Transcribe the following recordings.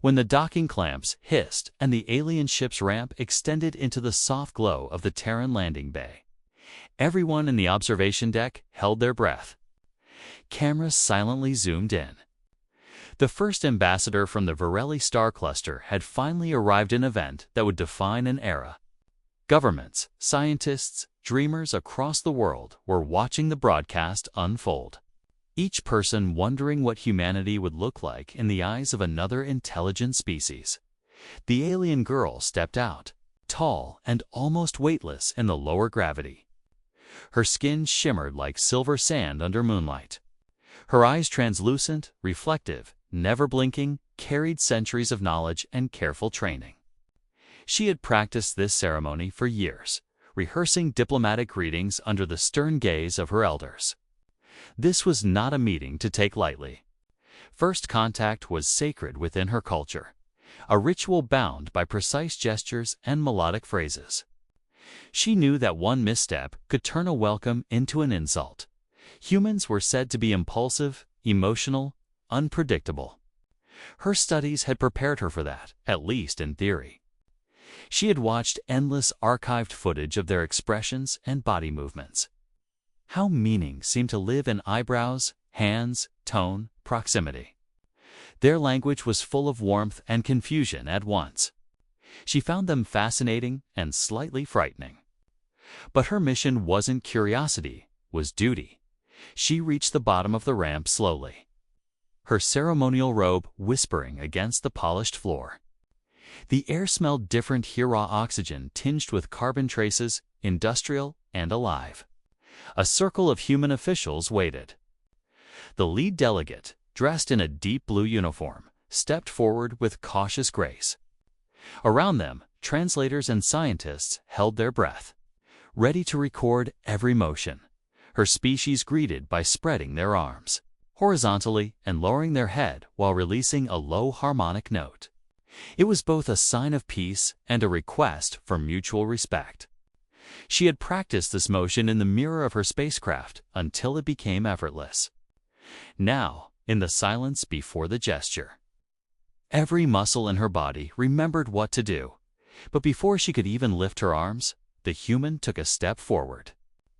When the docking clamps hissed and the alien ship's ramp extended into the soft glow of the Terran landing bay, everyone in the observation deck held their breath. Cameras silently zoomed in. The first ambassador from the Varelli star cluster had finally arrived, an event that would define an era. Governments, scientists, dreamers across the world were watching the broadcast unfold, each person wondering what humanity would look like in the eyes of another intelligent species. The alien girl stepped out, tall and almost weightless in the lower gravity. Her skin shimmered like silver sand under moonlight. Her eyes, translucent, reflective, never blinking, carried centuries of knowledge and careful training. She had practiced this ceremony for years, rehearsing diplomatic greetings under the stern gaze of her elders. This was not a meeting to take lightly. First contact was sacred within her culture, a ritual bound by precise gestures and melodic phrases. She knew that one misstep could turn a welcome into an insult. Humans were said to be impulsive, emotional, unpredictable. Her studies had prepared her for that, at least in theory. She had watched endless archived footage of their expressions and body movements. How meaning seemed to live in eyebrows, hands, tone, proximity. Their language was full of warmth and confusion at once. She found them fascinating and slightly frightening. But her mission wasn't curiosity, was duty. She reached the bottom of the ramp slowly, her ceremonial robe whispering against the polished floor. The air smelled different here, raw oxygen tinged with carbon traces, industrial and alive. A circle of human officials waited. The lead delegate, dressed in a deep blue uniform, stepped forward with cautious grace. Around them, translators and scientists held their breath, ready to record every motion. Her species greeted by spreading their arms horizontally and lowering their head while releasing a low harmonic note. It was both a sign of peace and a request for mutual respect. She had practiced this motion in the mirror of her spacecraft until it became effortless. Now, in the silence before the gesture, every muscle in her body remembered what to do. But before she could even lift her arms, the human took a step forward.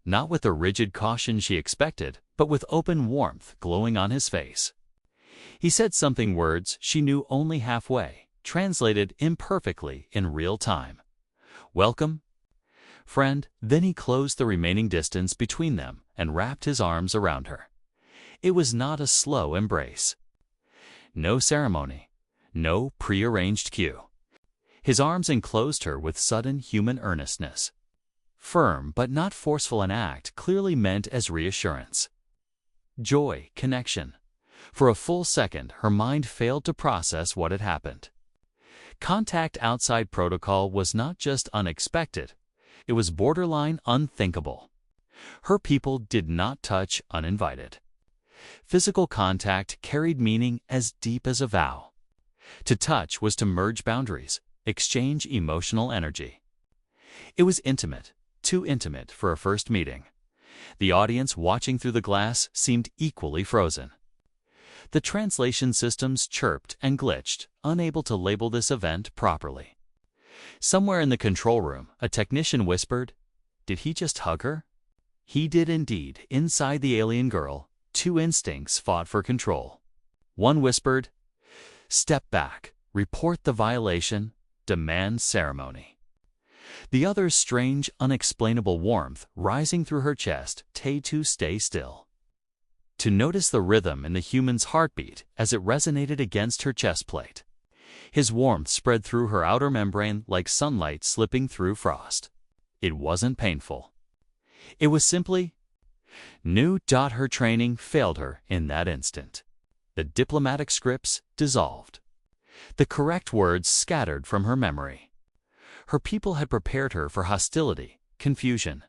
Not with the rigid caution she expected, but with open warmth glowing on his face. He said something, words she knew only halfway, translated imperfectly in real time. "Welcome, friend." Then he closed the remaining distance between them and wrapped his arms around her. It was not a slow embrace. No ceremony, no prearranged cue. His arms enclosed her with sudden human earnestness. Firm but not forceful, an act clearly meant as reassurance. Joy, connection. For a full second, her mind failed to process what had happened. Contact outside protocol was not just unexpected, it was borderline unthinkable. Her people did not touch uninvited. Physical contact carried meaning as deep as a vow. To touch was to merge boundaries, exchange emotional energy. It was intimate, too intimate for a first meeting. The audience watching through the glass seemed equally frozen. The translation systems chirped and glitched, unable to label this event properly. Somewhere in the control room, a technician whispered, "Did he just hug her?" He did indeed. Inside the alien girl, two instincts fought for control. One whispered, "Step back, report the violation, demand ceremony." The other's strange, unexplainable warmth rising through her chest, to stay still. To notice the rhythm in the human's heartbeat as it resonated against her chest plate. His warmth spread through her outer membrane like sunlight slipping through frost. It wasn't painful. It was simply new. Her training failed her in that instant. The diplomatic scripts dissolved. The correct words scattered from her memory. Her people had prepared her for hostility, confusion,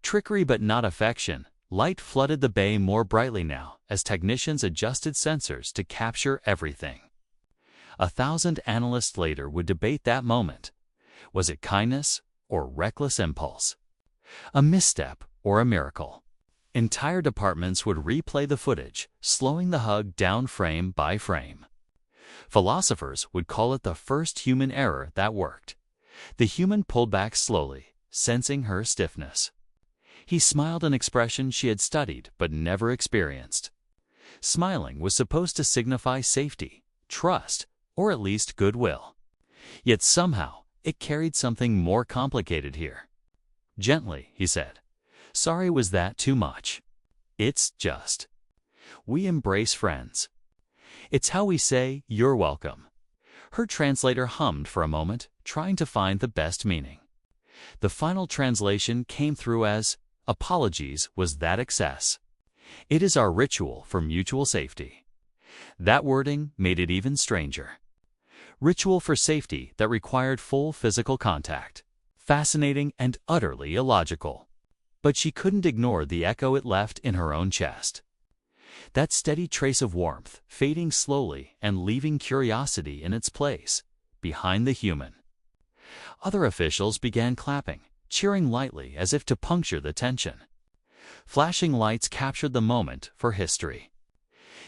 trickery, but not affection. Light flooded the bay more brightly now as technicians adjusted sensors to capture everything. 1,000 analysts later would debate that moment. Was it kindness or reckless impulse? A misstep or a miracle? Entire departments would replay the footage, slowing the hug down frame by frame. Philosophers would call it the first human error that worked. The human pulled back slowly, sensing her stiffness. He smiled an expression she had studied but never experienced. Smiling was supposed to signify safety, trust, or at least goodwill. Yet somehow, it carried something more complicated here. Gently, he said, "Sorry, was that too much? It's just. We embrace friends. It's how we say, 'You're welcome.'" Her translator hummed for a moment, trying to find the best meaning. The final translation came through as, "Apologies was that excess. It is our ritual for mutual safety." That wording made it even stranger. Ritual for safety that required full physical contact. Fascinating and utterly illogical. But she couldn't ignore the echo it left in her own chest. That steady trace of warmth, fading slowly and leaving curiosity in its place, behind the human. Other officials began clapping, cheering lightly as if to puncture the tension. Flashing lights captured the moment for history.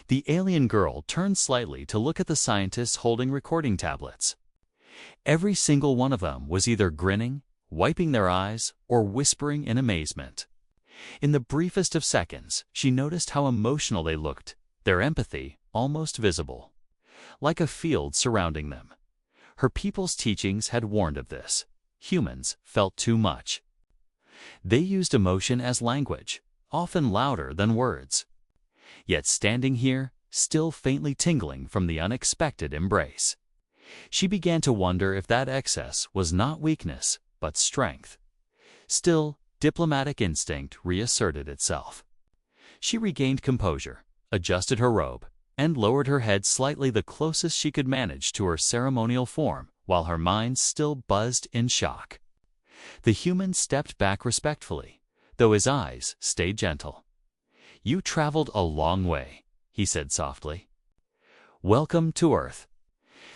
The alien girl turned slightly to look at the scientists holding recording tablets. Every single one of them was either grinning, wiping their eyes, or whispering in amazement. In the briefest of seconds, she noticed how emotional they looked, their empathy almost visible. Like a field surrounding them. Her people's teachings had warned of this. Humans felt too much. They used emotion as language, often louder than words. Yet standing here, still faintly tingling from the unexpected embrace, she began to wonder if that excess was not weakness, but strength. Still, diplomatic instinct reasserted itself. She regained composure, adjusted her robe, and lowered her head slightly the closest she could manage to her ceremonial form while her mind still buzzed in shock. The human stepped back respectfully, though his eyes stayed gentle. "You traveled a long way," he said softly. "Welcome to Earth."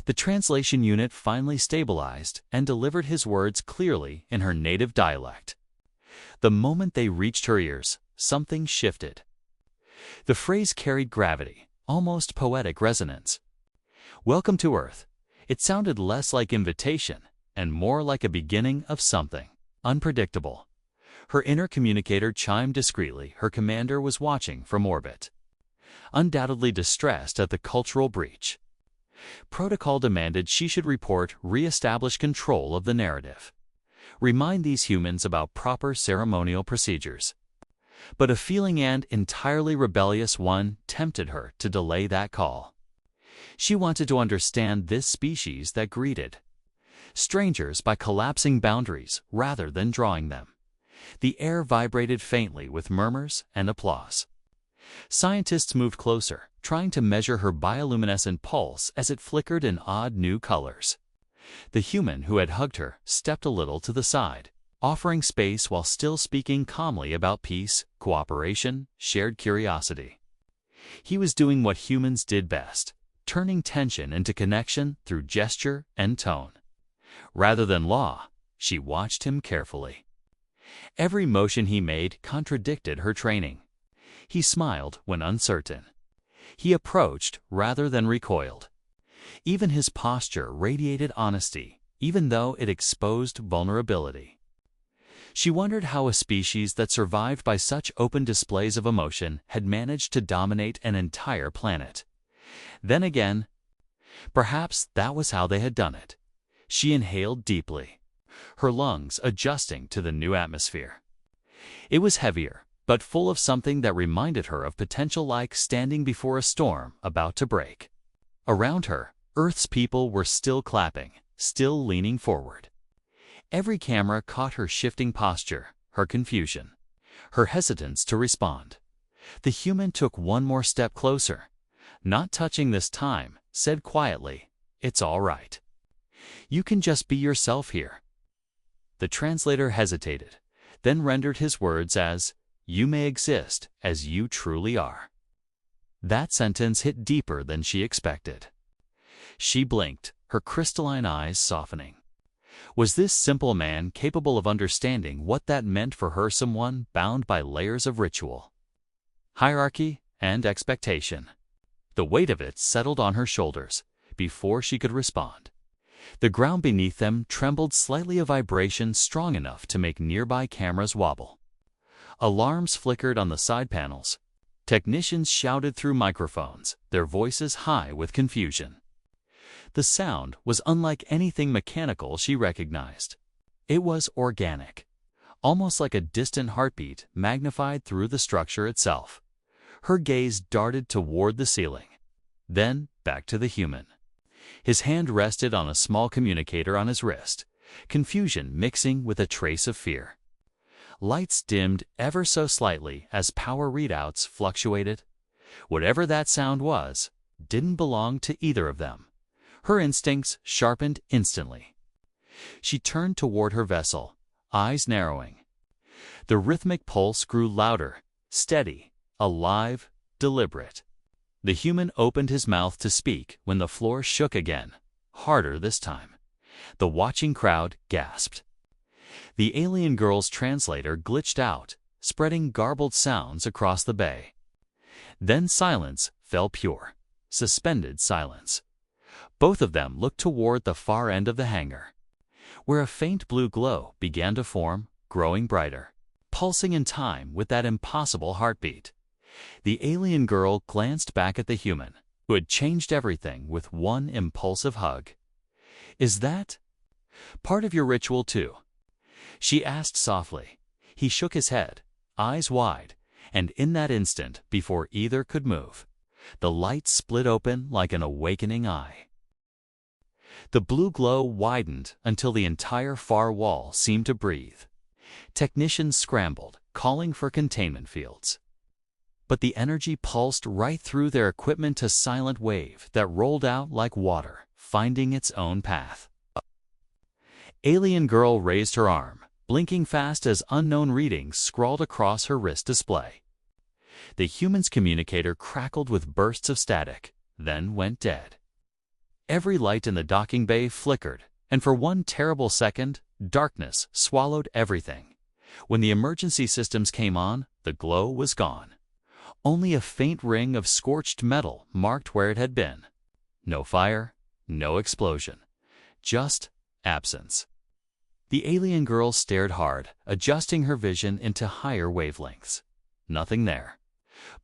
The translation unit finally stabilized and delivered his words clearly in her native dialect. The moment they reached her ears, something shifted. The phrase carried gravity, almost poetic resonance. "Welcome to Earth." It sounded less like invitation and more like a beginning of something unpredictable. Her inner communicator chimed discreetly her commander was watching from orbit. Undoubtedly distressed at the cultural breach. Protocol demanded she should report re-establish control of the narrative. Remind these humans about proper ceremonial procedures. But a feeling and entirely rebellious one tempted her to delay that call. She wanted to understand this species that greeted strangers by collapsing boundaries rather than drawing them. The air vibrated faintly with murmurs and applause. Scientists moved closer, trying to measure her bioluminescent pulse as it flickered in odd new colors. The human who had hugged her stepped a little to the side, offering space while still speaking calmly about peace, cooperation, shared curiosity. He was doing what humans did best, turning tension into connection through gesture and tone. Rather than law, she watched him carefully. Every motion he made contradicted her training. He smiled when uncertain. He approached rather than recoiled. Even his posture radiated honesty, even though it exposed vulnerability. She wondered how a species that survived by such open displays of emotion had managed to dominate an entire planet. Then again, perhaps that was how they had done it. She inhaled deeply, her lungs adjusting to the new atmosphere. It was heavier, but full of something that reminded her of potential, like standing before a storm about to break. Around her, Earth's people were still clapping, still leaning forward. Every camera caught her shifting posture, her confusion, her hesitance to respond. The human took one more step closer. Not touching this time, said quietly, "It's all right. You can just be yourself here." The translator hesitated, then rendered his words as, "You may exist as you truly are." That sentence hit deeper than she expected. She blinked, her crystalline eyes softening. Was this simple man capable of understanding what that meant for her, someone bound by layers of ritual, hierarchy, and expectation? The weight of it settled on her shoulders, before she could respond. The ground beneath them trembled slightly, a vibration strong enough to make nearby cameras wobble. Alarms flickered on the side panels. Technicians shouted through microphones, their voices high with confusion. The sound was unlike anything mechanical she recognized. It was organic, almost like a distant heartbeat magnified through the structure itself. Her gaze darted toward the ceiling, then back to the human. His hand rested on a small communicator on his wrist, confusion mixing with a trace of fear. Lights dimmed ever so slightly as power readouts fluctuated. Whatever that sound was, didn't belong to either of them. Her instincts sharpened instantly. She turned toward her vessel, eyes narrowing. The rhythmic pulse grew louder, steady, alive, deliberate. The human opened his mouth to speak when the floor shook again, harder this time. The watching crowd gasped. The alien girl's translator glitched out, spreading garbled sounds across the bay. Then silence fell, pure, suspended silence. Both of them looked toward the far end of the hangar, where a faint blue glow began to form, growing brighter, pulsing in time with that impossible heartbeat. The alien girl glanced back at the human, who had changed everything with one impulsive hug. "Is that part of your ritual too?" she asked softly. He shook his head, eyes wide, and in that instant, before either could move, the light split open like an awakening eye. The blue glow widened until the entire far wall seemed to breathe. Technicians scrambled, calling for containment fields. But the energy pulsed right through their equipment, a silent wave that rolled out like water, finding its own path. Alien girl raised her arm, blinking fast as unknown readings scrawled across her wrist display. The human's communicator crackled with bursts of static, then went dead. Every light in the docking bay flickered, and for one terrible second, darkness swallowed everything. When the emergency systems came on, the glow was gone. Only a faint ring of scorched metal marked where it had been. No fire, no explosion, just absence. The alien girl stared hard, adjusting her vision into higher wavelengths. Nothing there.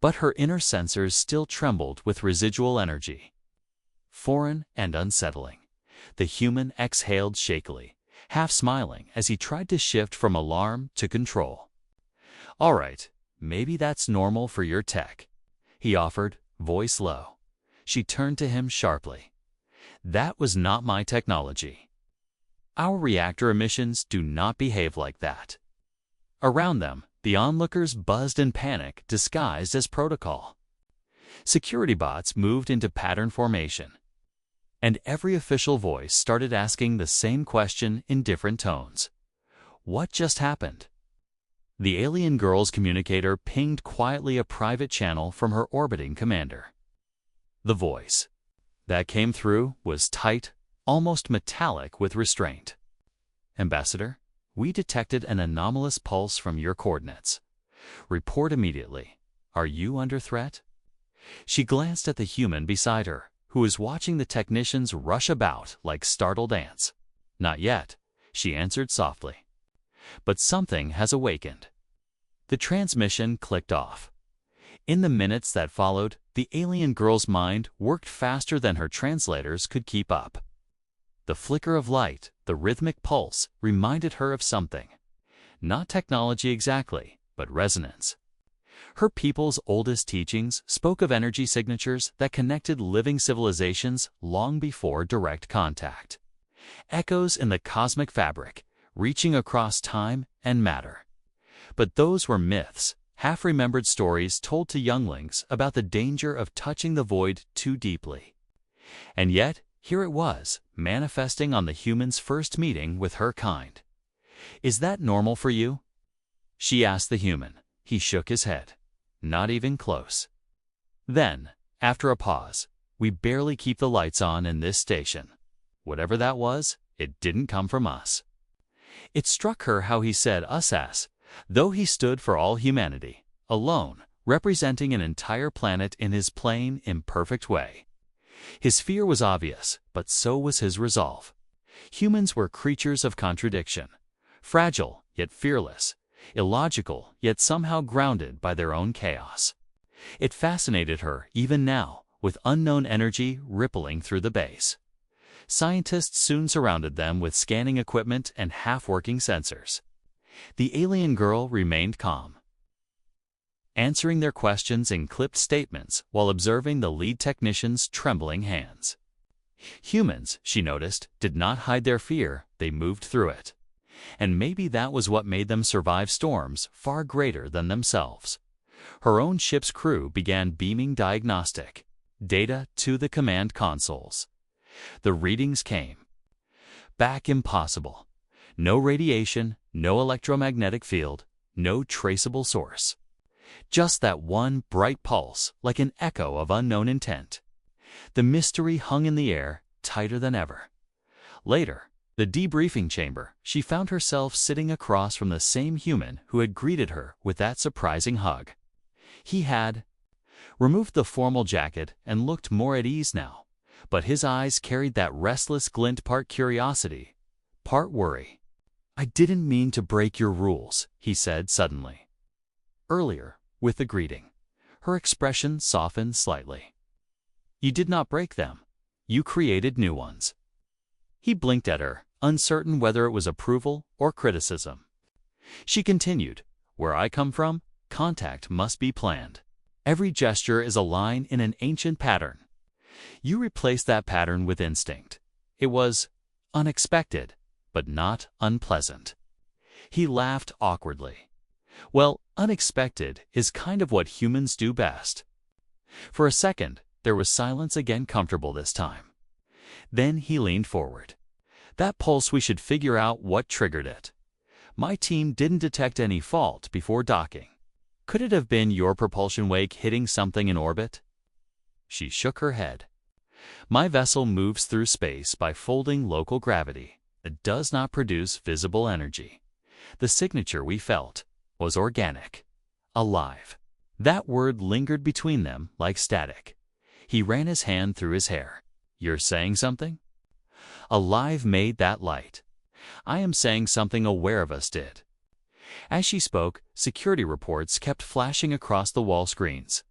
But her inner sensors still trembled with residual energy. Foreign and unsettling. The human exhaled shakily, half smiling as he tried to shift from alarm to control. "All right, maybe that's normal for your tech," he offered, voice low. She turned to him sharply. "That was not my technology. Our reactor emissions do not behave like that." Around them, the onlookers buzzed in panic disguised as protocol. Security bots moved into pattern formation, and every official voice started asking the same question in different tones. What just happened? The alien girl's communicator pinged quietly a private channel from her orbiting commander. The voice that came through was tight, almost metallic with restraint. "Ambassador, we detected an anomalous pulse from your coordinates. Report immediately. Are you under threat?" She glanced at the human beside her, who was watching the technicians rush about like startled ants. "Not yet," she answered softly. "But something has awakened." The transmission clicked off. In the minutes that followed, the alien girl's mind worked faster than her translators could keep up. The flicker of light, the rhythmic pulse, reminded her of something. Not technology exactly, but resonance. Her people's oldest teachings spoke of energy signatures that connected living civilizations long before direct contact. Echoes in the cosmic fabric, reaching across time and matter. But those were myths, half-remembered stories told to younglings about the danger of touching the void too deeply. And yet, here it was, manifesting on the human's first meeting with her kind. "Is that normal for you?" she asked the human. He shook his head. "Not even close." Then, after a pause, "We barely keep the lights on in this station. Whatever that was, it didn't come from us." It struck her how he said us as, though he stood for all humanity, alone, representing an entire planet in his plain, imperfect way. His fear was obvious, but so was his resolve. Humans were creatures of contradiction, fragile yet fearless, illogical yet somehow grounded by their own chaos. It fascinated her even now, with unknown energy rippling through the base. Scientists soon surrounded them with scanning equipment and half-working sensors. The alien girl remained calm, answering their questions in clipped statements while observing the lead technician's trembling hands. Humans, she noticed, did not hide their fear, they moved through it. And maybe that was what made them survive storms far greater than themselves. Her own ship's crew began beaming diagnostic data to the command consoles. The readings came back impossible. No radiation, no electromagnetic field, no traceable source. Just that one bright pulse, like an echo of unknown intent. The mystery hung in the air, tighter than ever. Later, the debriefing chamber, she found herself sitting across from the same human who had greeted her with that surprising hug. He had removed the formal jacket and looked more at ease now, but his eyes carried that restless glint, part curiosity, part worry. "I didn't mean to break your rules," he said suddenly. Earlier, with the greeting, her expression softened slightly. "You did not break them. You created new ones." He blinked at her, uncertain whether it was approval or criticism. She continued, "Where I come from, contact must be planned. Every gesture is a line in an ancient pattern. You replaced that pattern with instinct. It was unexpected, but not unpleasant." He laughed awkwardly. Well, unexpected is kind of what humans do best. For a second, there was silence again, comfortable this time. Then he leaned forward. "That pulse, we should figure out what triggered it. My team didn't detect any fault before docking. Could it have been your propulsion wake hitting something in orbit?" She shook her head. "My vessel moves through space by folding local gravity. It does not produce visible energy. The signature we felt was organic, alive." That word lingered between them like static. He ran his hand through his hair. "You're saying something?" "Alive made that light. I am saying something aware of us did." As she spoke, security reports kept flashing across the wall screens.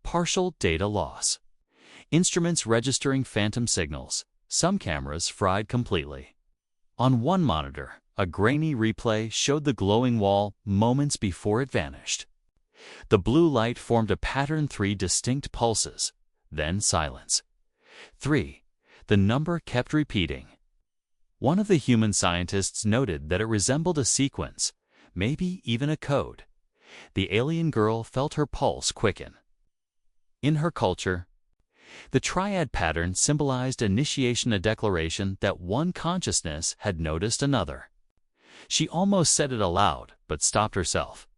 Partial data loss. Instruments registering phantom signals. Some cameras fried completely. On one monitor, a grainy replay showed the glowing wall moments before it vanished. The blue light formed a pattern, 3 distinct pulses, then silence. 3. The number kept repeating. One of the human scientists noted that it resembled a sequence, maybe even a code. The alien girl felt her pulse quicken. In her culture, the triad pattern symbolized initiation, a declaration that one consciousness had noticed another. She almost said it aloud, but stopped herself,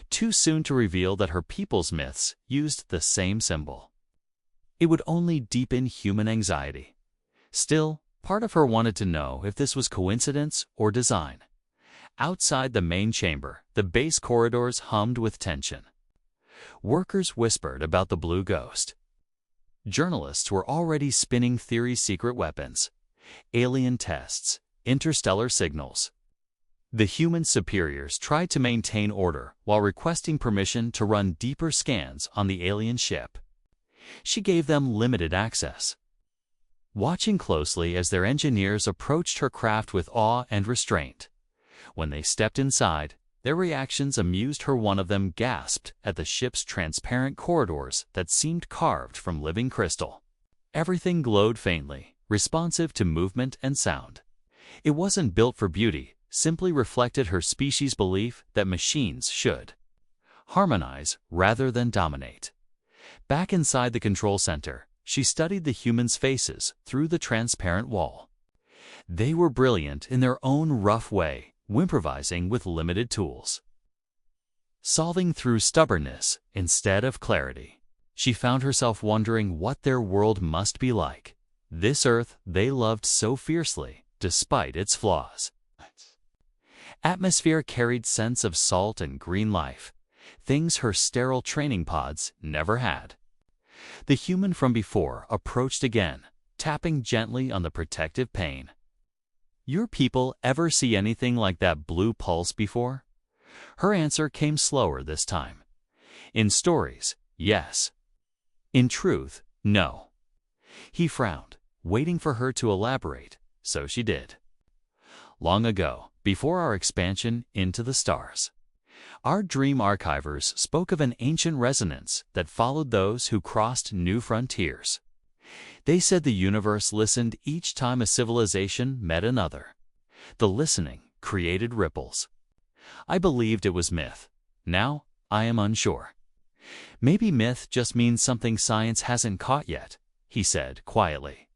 too soon to reveal that her people's myths used the same symbol. It would only deepen human anxiety. Still, part of her wanted to know if this was coincidence or design. Outside the main chamber, the base corridors hummed with tension. Workers whispered about the blue ghost. Journalists were already spinning theories, secret weapons, alien tests, interstellar signals. The human superiors tried to maintain order while requesting permission to run deeper scans on the alien ship. She gave them limited access, watching closely as their engineers approached her craft with awe and restraint. When they stepped inside, their reactions amused her. One of them gasped at the ship's transparent corridors that seemed carved from living crystal. Everything glowed faintly, responsive to movement and sound. It wasn't built for beauty, simply reflected her species' belief that machines should harmonize rather than dominate. Back inside the control center, she studied the humans' faces through the transparent wall. They were brilliant in their own rough way, improvising with limited tools, solving through stubbornness instead of clarity. She found herself wondering what their world must be like, this Earth they loved so fiercely, despite its flaws. Atmosphere carried scents of salt and green life, things her sterile training pods never had. The human from before approached again, tapping gently on the protective pane. "Your people ever see anything like that blue pulse before?" Her answer came slower this time. "In stories, yes. In truth, no." He frowned, waiting for her to elaborate, so she did. "Long ago, before our expansion into the stars, our dream archivers spoke of an ancient resonance that followed those who crossed new frontiers. They said the universe listened each time a civilization met another. The listening created ripples. I believed it was myth. Now, I am unsure. Maybe myth just means something science hasn't caught yet," he said quietly.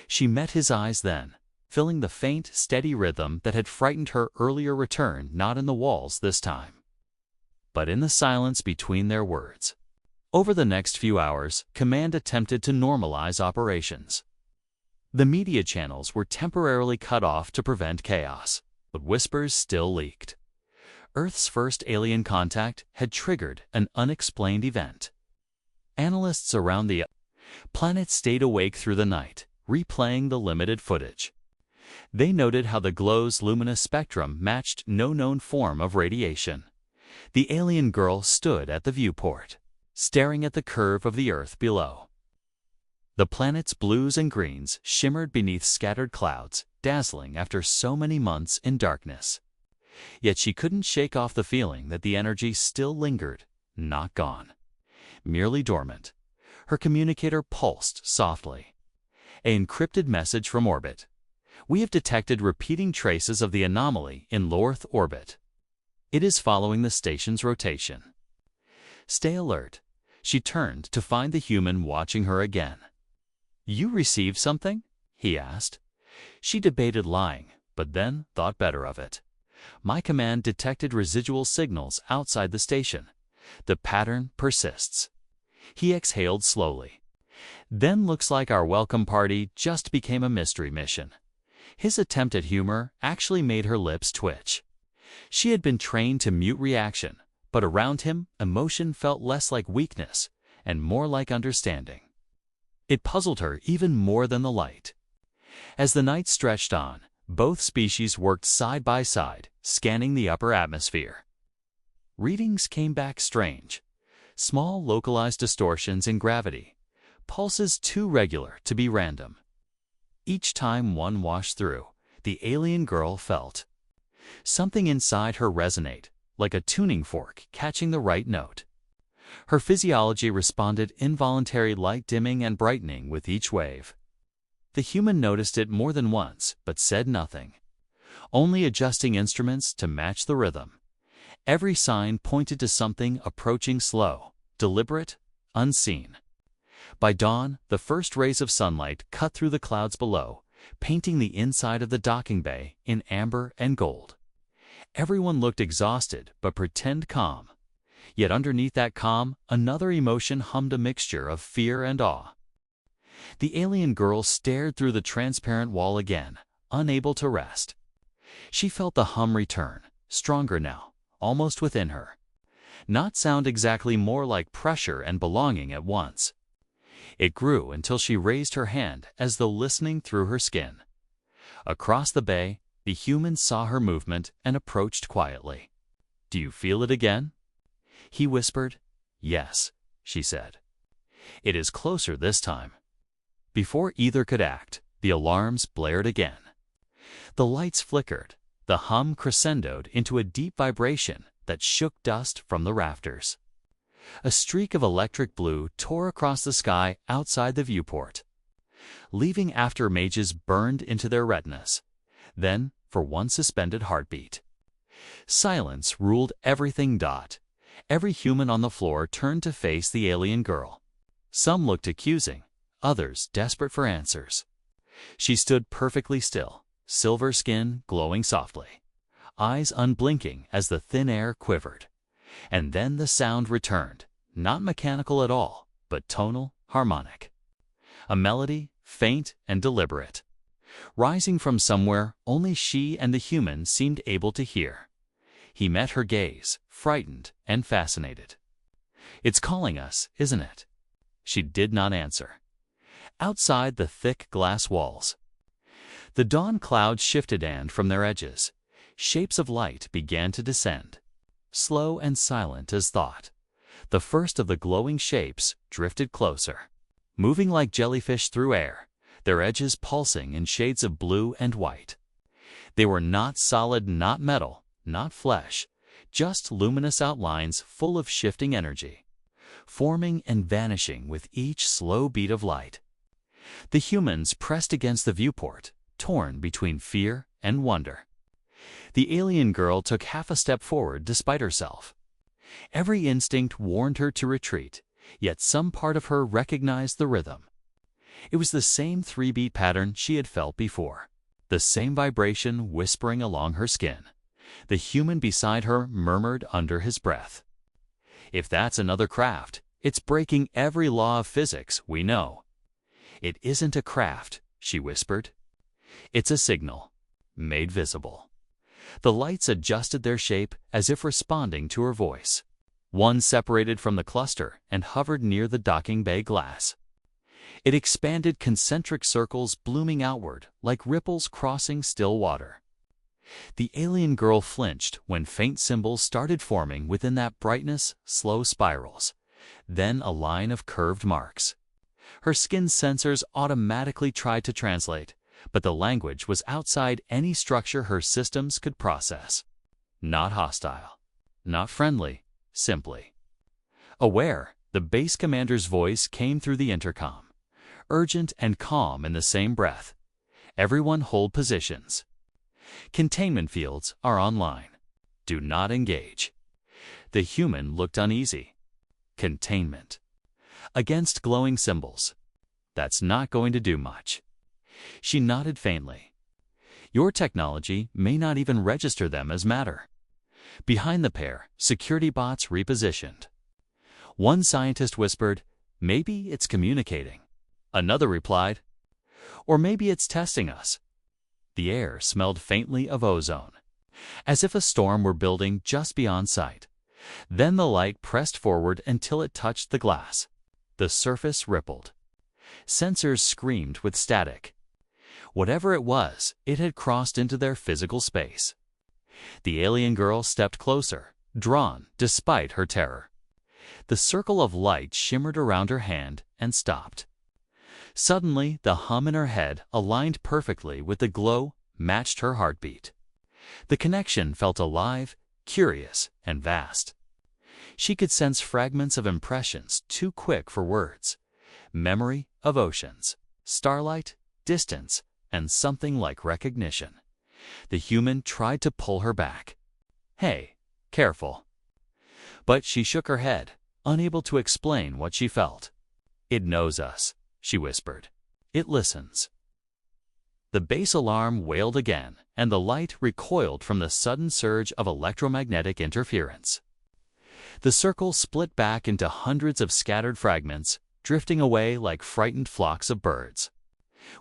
She met his eyes then, feeling the faint, steady rhythm that had frightened her earlier return, not in the walls this time, but in the silence between their words. Over the next few hours, Command attempted to normalize operations. The media channels were temporarily cut off to prevent chaos, but whispers still leaked. Earth's first alien contact had triggered an unexplained event. Analysts around the planet stayed awake through the night, replaying the limited footage. They noted how the glow's luminous spectrum matched no known form of radiation. The alien girl stood at the viewport, staring at the curve of the Earth below. The planet's blues and greens shimmered beneath scattered clouds, dazzling after so many months in darkness. Yet she couldn't shake off the feeling that the energy still lingered, not gone, merely dormant. Her communicator pulsed softly. An encrypted message from orbit. "We have detected repeating traces of the anomaly in low Earth orbit. It is following the station's rotation. Stay alert." She turned to find the human watching her again. "You received something?" he asked. She debated lying, but then thought better of it. "My command detected residual signals outside the station. The pattern persists." He exhaled slowly. "Then looks like our welcome party just became a mystery mission." His attempt at humor actually made her lips twitch. She had been trained to mute reaction, but around him, emotion felt less like weakness and more like understanding. It puzzled her even more than the light. As the night stretched on, both species worked side by side, scanning the upper atmosphere. Readings came back strange. Small localized distortions in gravity, pulses too regular to be random. Each time one washed through, the alien girl felt something inside her resonate, like a tuning fork catching the right note. Her physiology responded involuntary light dimming and brightening with each wave. The human noticed it more than once, but said nothing, only adjusting instruments to match the rhythm. Every sign pointed to something approaching slow, deliberate, unseen. By dawn, the first rays of sunlight cut through the clouds below, painting the inside of the docking bay in amber and gold. Everyone looked exhausted but pretend calm. Yet underneath that calm, another emotion hummed, a mixture of fear and awe. The alien girl stared through the transparent wall again, unable to rest. She felt the hum return, stronger now, almost within her. Not sound exactly, more like pressure and belonging at once. It grew until she raised her hand as though listening through her skin. Across the bay, the human saw her movement and approached quietly. "Do you feel it again?" He whispered. "Yes," she said. "It is closer this time." Before either could act, the alarms blared again. The lights flickered, the hum crescendoed into a deep vibration that shook dust from the rafters. A streak of electric blue tore across the sky outside the viewport, leaving afterimages burned into their retinas. Then, for one suspended heartbeat, silence ruled everything. Every human on the floor turned to face the alien girl. Some looked accusing, others desperate for answers. She stood perfectly still, silver skin glowing softly, eyes unblinking as the thin air quivered. And then the sound returned, not mechanical at all, but tonal, harmonic. A melody, faint and deliberate, rising from somewhere only she and the human seemed able to hear. He met her gaze, frightened and fascinated. "It's calling us, isn't it?" She did not answer. Outside the thick glass walls, the dawn clouds shifted, and from their edges, shapes of light began to descend, slow and silent as thought. The first of the glowing shapes drifted closer, moving like jellyfish through air, their edges pulsing in shades of blue and white. They were not solid, not metal, not flesh, just luminous outlines full of shifting energy, forming and vanishing with each slow beat of light. The humans pressed against the viewport, torn between fear and wonder. The alien girl took half a step forward despite herself. Every instinct warned her to retreat, yet some part of her recognized the rhythm. It was the same three-beat pattern she had felt before, the same vibration whispering along her skin. The human beside her murmured under his breath, "If that's another craft, it's breaking every law of physics we know." "It isn't a craft," she whispered. "It's a signal, made visible." The lights adjusted their shape as if responding to her voice. One separated from the cluster and hovered near the docking bay glass. It expanded concentric circles, blooming outward like ripples crossing still water. The alien girl flinched when faint symbols started forming within that brightness, slow spirals, then a line of curved marks. Her skin sensors automatically tried to translate, but the language was outside any structure her systems could process. Not hostile, not friendly, simply aware. The base commander's voice came through the intercom, urgent and calm in the same breath. "Everyone hold positions. Containment fields are online. Do not engage." The human looked uneasy. Containment. Against glowing symbols. That's not going to do much. She nodded faintly. "Your technology may not even register them as matter." Behind the pair, security bots repositioned. One scientist whispered, "Maybe it's communicating." Another replied, "Or maybe it's testing us." The air smelled faintly of ozone, as if a storm were building just beyond sight. Then the light pressed forward until it touched the glass. The surface rippled. Sensors screamed with static. Whatever it was, it had crossed into their physical space. The alien girl stepped closer, drawn despite her terror. The circle of light shimmered around her hand and stopped. Suddenly, the hum in her head aligned perfectly with the glow, matched her heartbeat. The connection felt alive, curious, and vast. She could sense fragments of impressions too quick for words. Memory of oceans, starlight, distance, and something like recognition. The human tried to pull her back. "Hey, careful." But she shook her head, unable to explain what she felt. "It knows us," she whispered. "It listens." The base alarm wailed again, and the light recoiled from the sudden surge of electromagnetic interference. The circle split back into hundreds of scattered fragments, drifting away like frightened flocks of birds.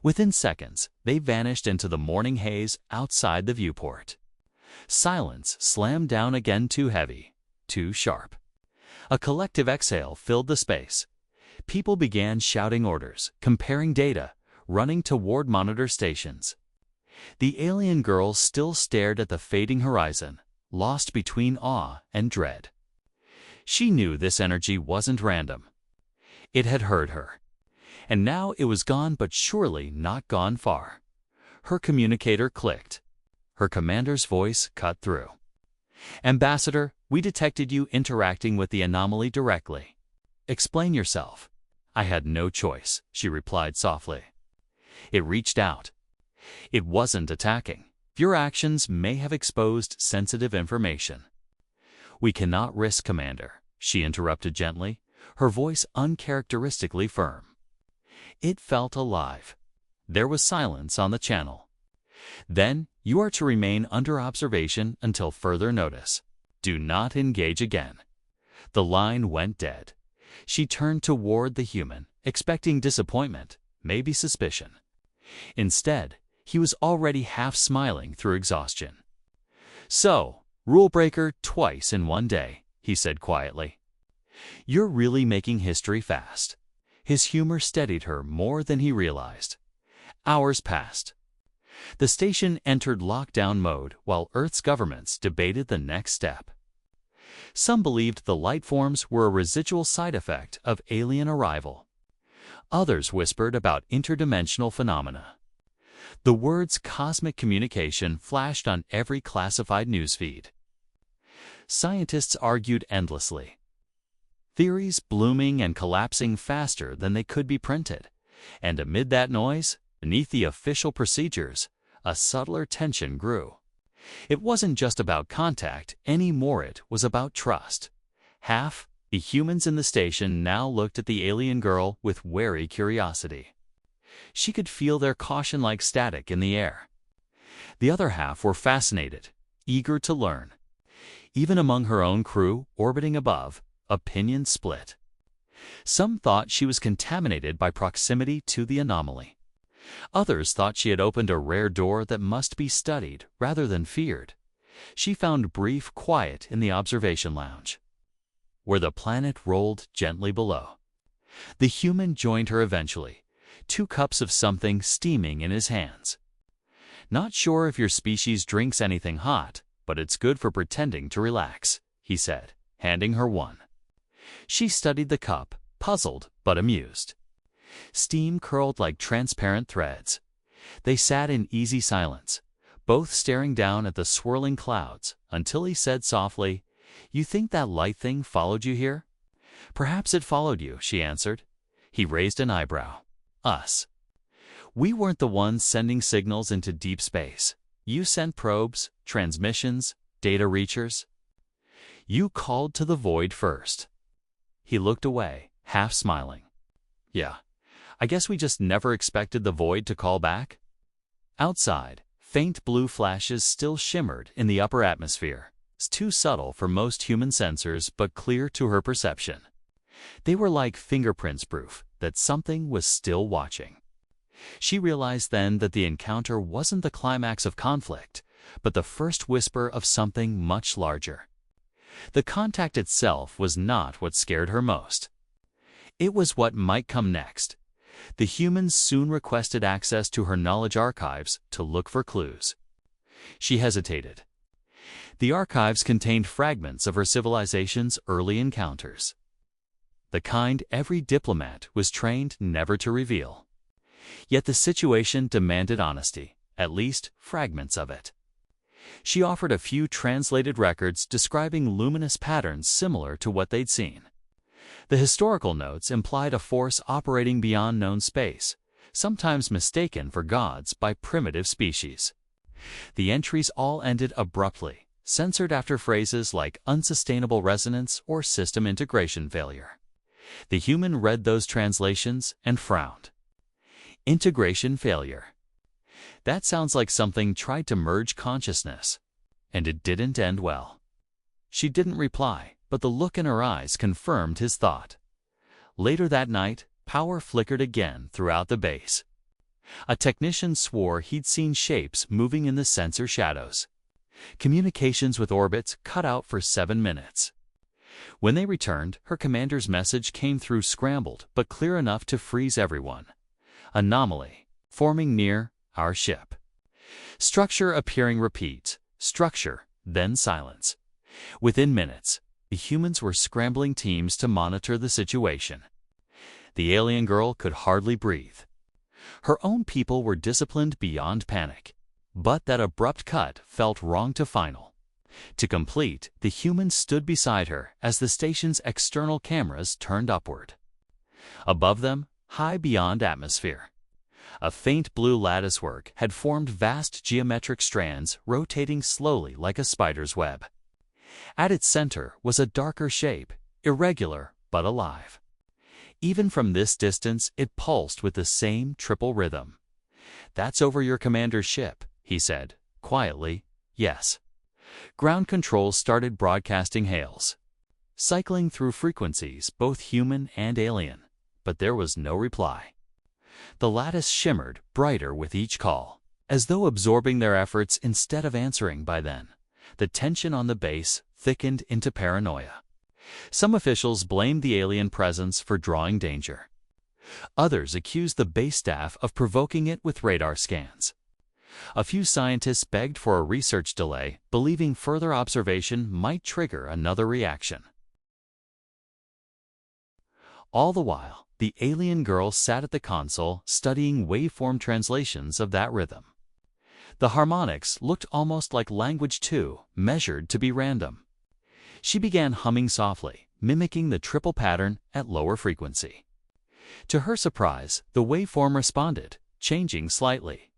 Within seconds, they vanished into the morning haze outside the viewport. Silence slammed down again, too heavy, too sharp. A collective exhale filled the space. People began shouting orders, comparing data, running toward monitor stations. The alien girl still stared at the fading horizon, lost between awe and dread. She knew this energy wasn't random. It had heard her. And now it was gone, but surely not gone far. Her communicator clicked. Her commander's voice cut through. "Ambassador, we detected you interacting with the anomaly directly. Explain yourself." "I had no choice," she replied softly. "It reached out. It wasn't attacking. Your actions may have exposed sensitive information." "We cannot risk, Commander," she interrupted gently, her voice uncharacteristically firm. It felt alive. There was silence on the channel. "Then you are to remain under observation until further notice. Do not engage again." The line went dead. She turned toward the human, expecting disappointment, maybe suspicion. Instead, he was already half smiling through exhaustion. "So, rule breaker twice in one day," he said quietly. "You're really making history fast." His humor steadied her more than he realized. Hours passed. The station entered lockdown mode while Earth's governments debated the next step. Some believed the light forms were a residual side effect of alien arrival. Others whispered about interdimensional phenomena. The words cosmic communication flashed on every classified newsfeed. Scientists argued endlessly, theories blooming and collapsing faster than they could be printed. And amid that noise, beneath the official procedures, a subtler tension grew. It wasn't just about contact anymore, it was about trust. Half the humans in the station now looked at the alien girl with wary curiosity. She could feel their caution like static in the air. The other half were fascinated, eager to learn. Even among her own crew, orbiting above, opinions split. Some thought she was contaminated by proximity to the anomaly. Others thought she had opened a rare door that must be studied rather than feared. She found brief quiet in the observation lounge, where the planet rolled gently below. The human joined her eventually, 2 cups of something steaming in his hands. "Not sure if your species drinks anything hot, but it's good for pretending to relax," he said, handing her one. She studied the cup, puzzled but amused. Steam curled like transparent threads. They sat in easy silence, both staring down at the swirling clouds, until he said softly, "You think that light thing followed you here?" "Perhaps it followed you," she answered. He raised an eyebrow. "Us. We weren't the ones sending signals into deep space. You sent probes, transmissions, data reachers. You called to the void first." He looked away, half smiling. "Yeah, I guess we just never expected the void to call back." Outside, faint blue flashes still shimmered in the upper atmosphere. It's too subtle for most human sensors, but clear to her perception. They were like fingerprints, proof that something was still watching. She realized then that the encounter wasn't the climax of conflict, but the first whisper of something much larger. The contact itself was not what scared her most. It was what might come next. The humans soon requested access to her knowledge archives to look for clues. She hesitated. The archives contained fragments of her civilization's early encounters, the kind every diplomat was trained never to reveal. Yet the situation demanded honesty, at least fragments of it. She offered a few translated records describing luminous patterns similar to what they'd seen. The historical notes implied a force operating beyond known space, sometimes mistaken for gods by primitive species. The entries all ended abruptly, censored after phrases like unsustainable resonance or system integration failure. The human read those translations and frowned. Integration failure. That sounds like something tried to merge consciousness. And it didn't end well. She didn't reply, but the look in her eyes confirmed his thought. Later that night, power flickered again throughout the base. A technician swore he'd seen shapes moving in the sensor shadows. Communications with orbits cut out for 7 minutes. When they returned, her commander's message came through scrambled but clear enough to freeze everyone. Anomaly forming near our ship. Structure appearing repeat. Structure, then silence. Within minutes, the humans were scrambling teams to monitor the situation. The alien girl could hardly breathe. Her own people were disciplined beyond panic. But that abrupt cut felt wrong to final. To complete, the humans stood beside her as the station's external cameras turned upward. Above them, high beyond atmosphere, a faint blue latticework had formed vast geometric strands rotating slowly like a spider's web. At its center was a darker shape, irregular but alive. Even from this distance, it pulsed with the same triple rhythm. "That's over your commander's ship," he said, quietly. "Yes." Ground control started broadcasting hails, cycling through frequencies, both human and alien, but there was no reply. The lattice shimmered brighter with each call, as though absorbing their efforts instead of answering. By then, the tension on the base thickened into paranoia. Some officials blamed the alien presence for drawing danger. Others accused the base staff of provoking it with radar scans. A few scientists begged for a research delay, believing further observation might trigger another reaction. All the while, the alien girl sat at the console studying waveform translations of that rhythm. The harmonics looked almost like language too, measured to be random. She began humming softly, mimicking the triple pattern at lower frequency. To her surprise, the waveform responded, changing slightly.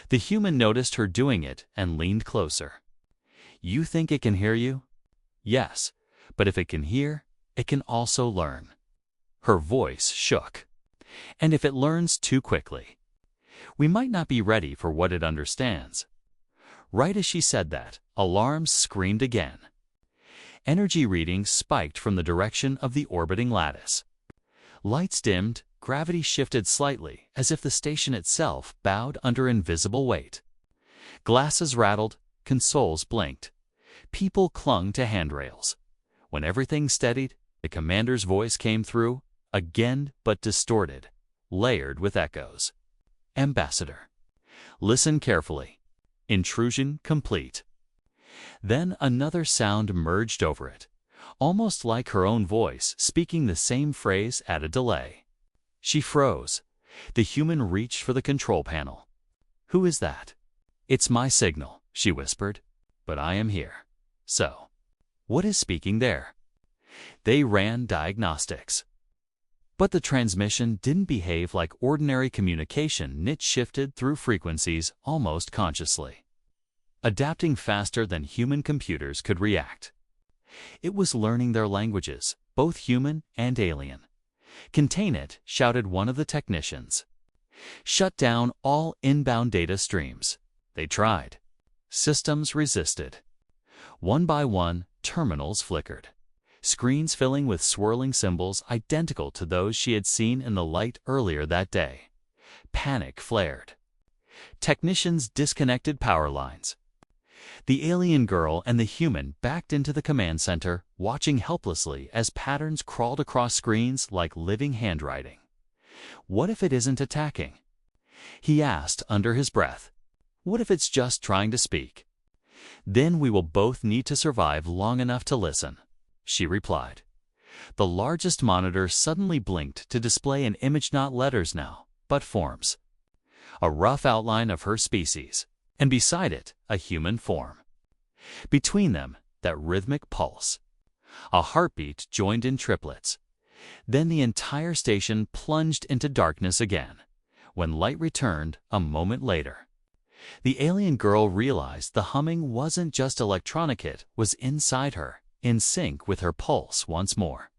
The human noticed her doing it and leaned closer. "You think it can hear you?" "Yes, but if it can hear, it can also learn." Her voice shook. "And if it learns too quickly, we might not be ready for what it understands." Right as she said that, alarms screamed again. Energy readings spiked from the direction of the orbiting lattice. Lights dimmed, gravity shifted slightly, as if the station itself bowed under invisible weight. Glasses rattled, consoles blinked. People clung to handrails. When everything steadied, the commander's voice came through, again but distorted, layered with echoes. "Ambassador, listen carefully. Intrusion complete." Then another sound merged over it, almost like her own voice speaking the same phrase at a delay. She froze. The human reached for the control panel. "Who is that?" "It's my signal," she whispered, "but I am here." "So, what is speaking there?" They ran diagnostics. But the transmission didn't behave like ordinary communication. It shifted through frequencies almost consciously, adapting faster than human computers could react. It was learning their languages, both human and alien. "Contain it," shouted one of the technicians. "Shut down all inbound data streams." They tried. Systems resisted. One by one, terminals flickered, screens filling with swirling symbols identical to those she had seen in the light earlier that day. Panic flared. Technicians disconnected power lines. The alien girl and the human backed into the command center, watching helplessly as patterns crawled across screens like living handwriting. "What if it isn't attacking?" he asked under his breath. "What if it's just trying to speak?" "Then we will both need to survive long enough to listen," she replied. The largest monitor suddenly blinked to display an image, not letters now, but forms. A rough outline of her species, and beside it, a human form. Between them, that rhythmic pulse. A heartbeat joined in triplets. Then the entire station plunged into darkness again. When light returned a moment later, the alien girl realized the humming wasn't just electronic, it was inside her, in sync with her pulse once more.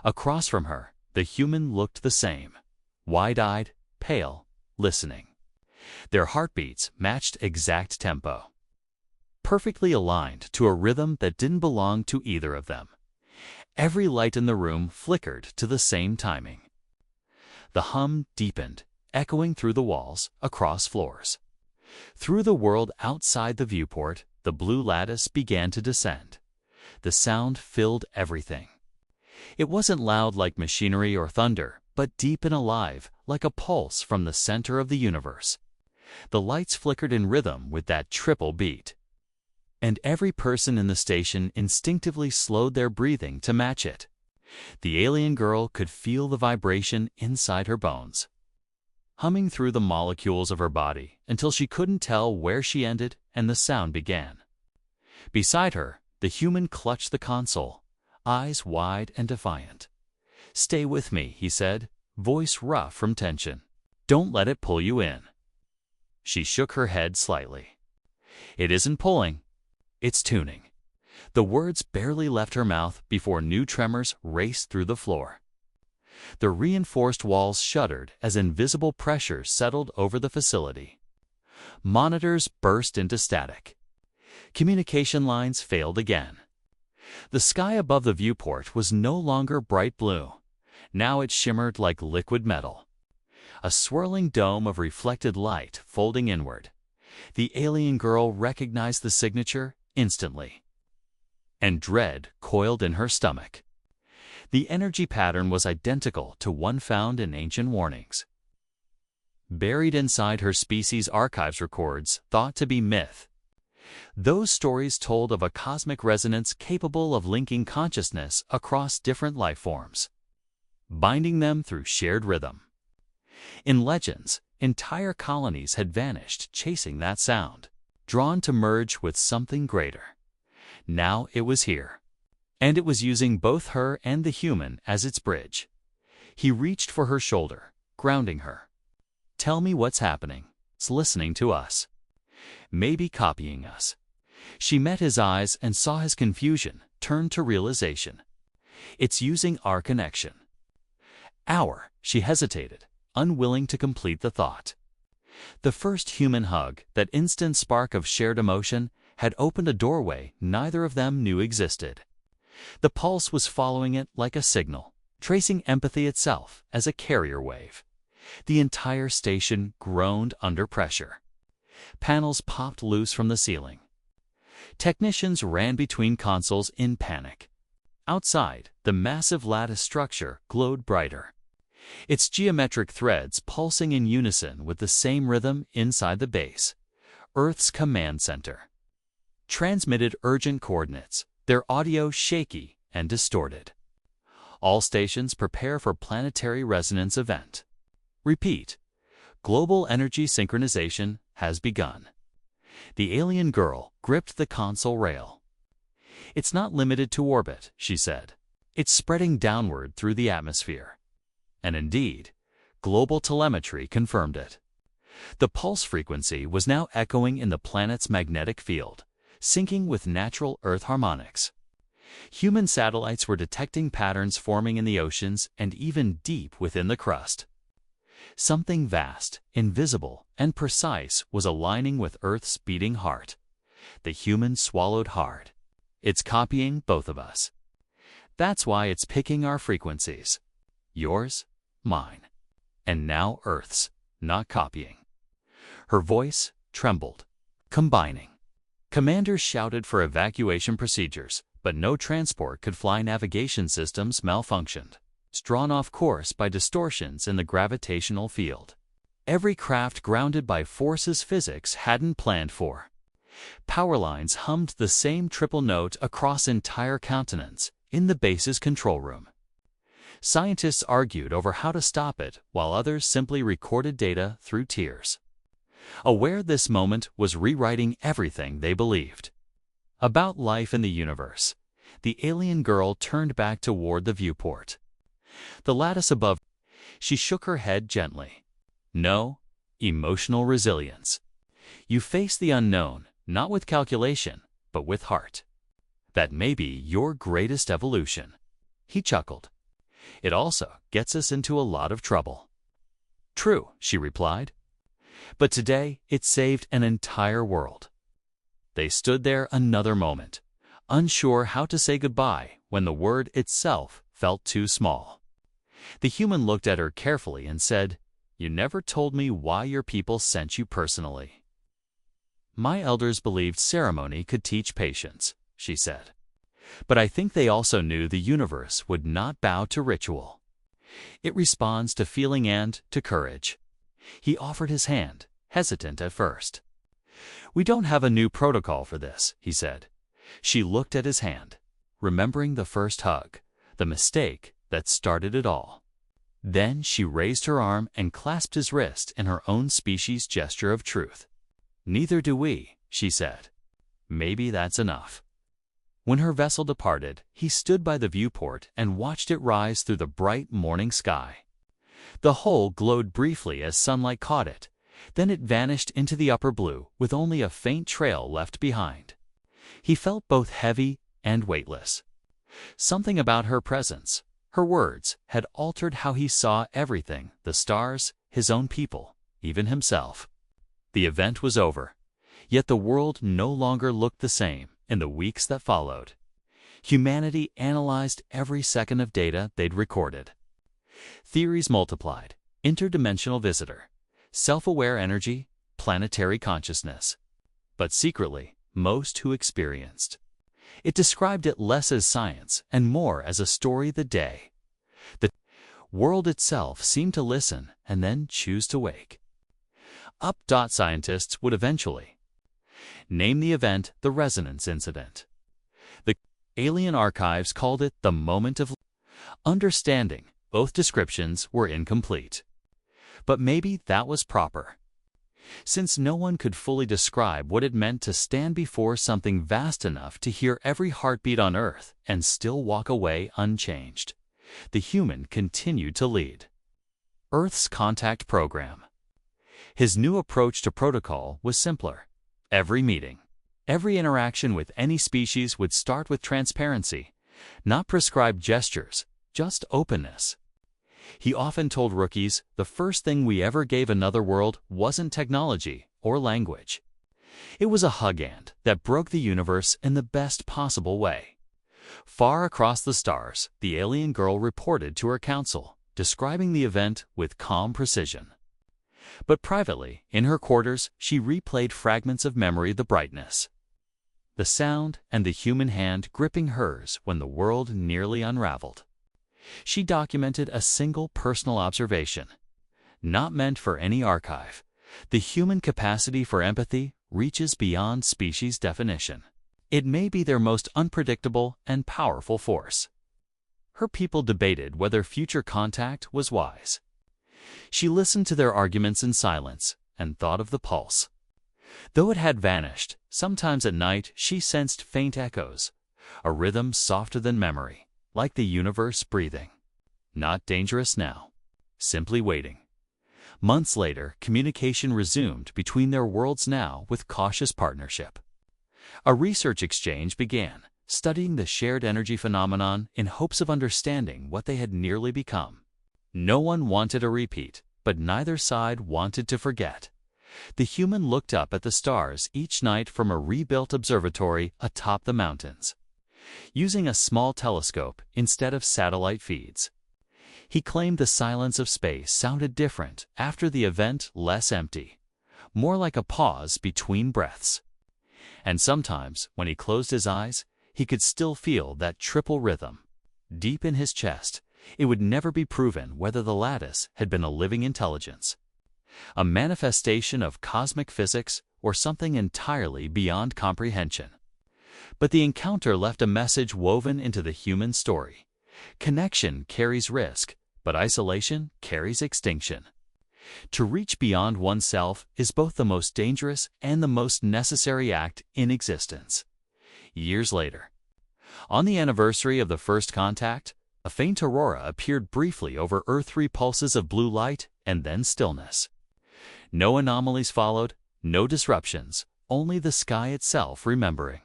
Across from her, the human looked the same, wide-eyed, pale, listening. Their heartbeats matched exact tempo, perfectly aligned to a rhythm that didn't belong to either of them. Every light in the room flickered to the same timing. The hum deepened, echoing through the walls, across floors. Through the world outside the viewport, the blue lattice began to descend. The sound filled everything. It wasn't loud like machinery or thunder, but deep and alive, like a pulse from the center of the universe. The lights flickered in rhythm with that triple beat, and every person in the station instinctively slowed their breathing to match it. The alien girl could feel the vibration inside her bones, humming through the molecules of her body until she couldn't tell where she ended and the sound began. Beside her, the human clutched the console, eyes wide and defiant. "Stay with me," he said, voice rough from tension. "Don't let it pull you in." She shook her head slightly. "It isn't pulling, it's tuning." The words barely left her mouth before new tremors raced through the floor. The reinforced walls shuddered as invisible pressure settled over the facility. Monitors burst into static. Communication lines failed again. The sky above the viewport was no longer bright blue. Now it shimmered like liquid metal, a swirling dome of reflected light folding inward. The alien girl recognized the signature instantly, and dread coiled in her stomach. The energy pattern was identical to one found in ancient warnings. Buried inside her species' archives records thought to be myth. Those stories told of a cosmic resonance capable of linking consciousness across different life forms, binding them through shared rhythm. In legends, entire colonies had vanished chasing that sound, drawn to merge with something greater. Now it was here, and it was using both her and the human as its bridge. He reached for her shoulder, grounding her. "Tell me what's happening. It's listening to us. Maybe copying us." She met his eyes and saw his confusion turn to realization. "It's using our connection." She hesitated, unwilling to complete the thought. The first human hug, that instant spark of shared emotion, had opened a doorway neither of them knew existed. The pulse was following it like a signal, tracing empathy itself as a carrier wave. The entire station groaned under pressure. Panels popped loose from the ceiling. Technicians ran between consoles in panic. Outside, the massive lattice structure glowed brighter, its geometric threads pulsing in unison with the same rhythm inside the base, Earth's command center. Transmitted urgent coordinates, their audio shaky and distorted. "All stations prepare for planetary resonance event. Repeat, global energy synchronization has begun." The alien girl gripped the console rail. "It's not limited to orbit," she said. "It's spreading downward through the atmosphere." And indeed, global telemetry confirmed it. The pulse frequency was now echoing in the planet's magnetic field, syncing with natural Earth harmonics. Human satellites were detecting patterns forming in the oceans and even deep within the crust. Something vast, invisible, and precise was aligning with Earth's beating heart. The human swallowed hard. "It's copying both of us. That's why it's picking our frequencies. Yours, mine, and now Earth's, not copying." Her voice trembled. "Combining." Commanders shouted for evacuation procedures, but no transport could fly. Navigation systems malfunctioned, drawn off course by distortions in the gravitational field. Every craft grounded by forces physics hadn't planned for. Power lines hummed the same triple note across entire continents in the base's control room. Scientists argued over how to stop it, while others simply recorded data through tears. Aware this moment was rewriting everything they believed about life in the universe, the alien girl turned back toward the viewport. The lattice above, she shook her head gently. "No, emotional resilience. You face the unknown, not with calculation, but with heart. That may be your greatest evolution." He chuckled. "It also gets us into a lot of trouble." "True," she replied. "But today it saved an entire world." They stood there another moment, unsure how to say goodbye when the word itself felt too small. The human looked at her carefully and said, "You never told me why your people sent you personally." "My elders believed ceremony could teach patience," she said. "But I think they also knew the universe would not bow to ritual. It responds to feeling and to courage." He offered his hand, hesitant at first. "We don't have a new protocol for this," he said. She looked at his hand, remembering the first hug, the mistake that started it all. Then she raised her arm and clasped his wrist in her own species' gesture of truth. "Neither do we," she said. "Maybe that's enough." When her vessel departed, he stood by the viewport and watched it rise through the bright morning sky. The hull glowed briefly as sunlight caught it, then it vanished into the upper blue with only a faint trail left behind. He felt both heavy and weightless. Something about her presence, her words, had altered how he saw everything: the stars, his own people, even himself. The event was over, yet the world no longer looked the same. In the weeks that followed, humanity analyzed every second of data they'd recorded. Theories multiplied: interdimensional visitor, self-aware energy, planetary consciousness. But secretly, most who experienced It described it less as science and more as a story of the day. The world itself seemed to listen and then choose to wake up. Scientists would eventually name the event the resonance incident. The alien archives called it the moment of understanding. Both descriptions were incomplete. But maybe that was proper, since no one could fully describe what it meant to stand before something vast enough to hear every heartbeat on Earth and still walk away unchanged. The human continued to lead Earth's contact program. His new approach to protocol was simpler. Every meeting, every interaction with any species would start with transparency, not prescribed gestures, just openness. He often told rookies the first thing we ever gave another world wasn't technology or language. It was a hug that broke the universe in the best possible way. Far across the stars, the alien girl reported to her council, describing the event with calm precision. But privately, in her quarters, she replayed fragments of memory: the brightness, the sound, and the human hand gripping hers when the world nearly unraveled. She documented a single personal observation, not meant for any archive. The human capacity for empathy reaches beyond species definition. It may be their most unpredictable and powerful force. Her people debated whether future contact was wise. She listened to their arguments in silence and thought of the pulse. Though it had vanished, sometimes at night she sensed faint echoes, a rhythm softer than memory, like the universe breathing. Not dangerous now, simply waiting. Months later, communication resumed between their worlds, now with cautious partnership. A research exchange began, studying the shared energy phenomenon in hopes of understanding what they had nearly become. No one wanted a repeat, but neither side wanted to forget. The human looked up at the stars each night from a rebuilt observatory atop the mountains, using a small telescope instead of satellite feeds. He claimed the silence of space sounded different after the event, less empty, more like a pause between breaths. And sometimes, when he closed his eyes, he could still feel that triple rhythm. Deep in his chest, it would never be proven whether the lattice had been a living intelligence, a manifestation of cosmic physics, or something entirely beyond comprehension. But the encounter left a message woven into the human story. Connection carries risk, but isolation carries extinction. To reach beyond oneself is both the most dangerous and the most necessary act in existence. Years later, on the anniversary of the first contact, a faint aurora appeared briefly over Earth, 3 pulses of blue light, and then stillness. No anomalies followed, no disruptions, only the sky itself remembering.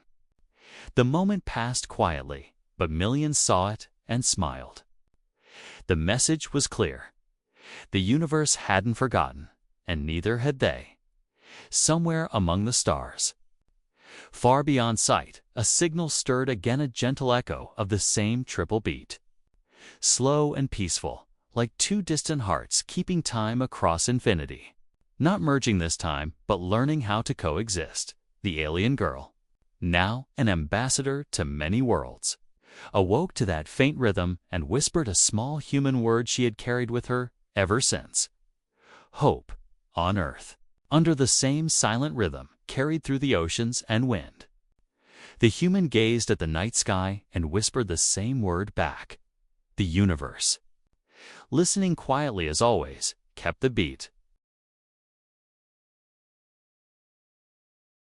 The moment passed quietly, but millions saw it and smiled. The message was clear. The universe hadn't forgotten, and neither had they. Somewhere among the stars, far beyond sight, a signal stirred again, a gentle echo of the same triple beat. Slow and peaceful, like 2 distant hearts keeping time across infinity. Not merging this time, but learning how to coexist. The alien girl, now an ambassador to many worlds, awoke to that faint rhythm and whispered a small human word she had carried with her ever since. Hope, on Earth, under the same silent rhythm carried through the oceans and wind. The human gazed at the night sky and whispered the same word back. The universe, listening quietly as always, kept the beat.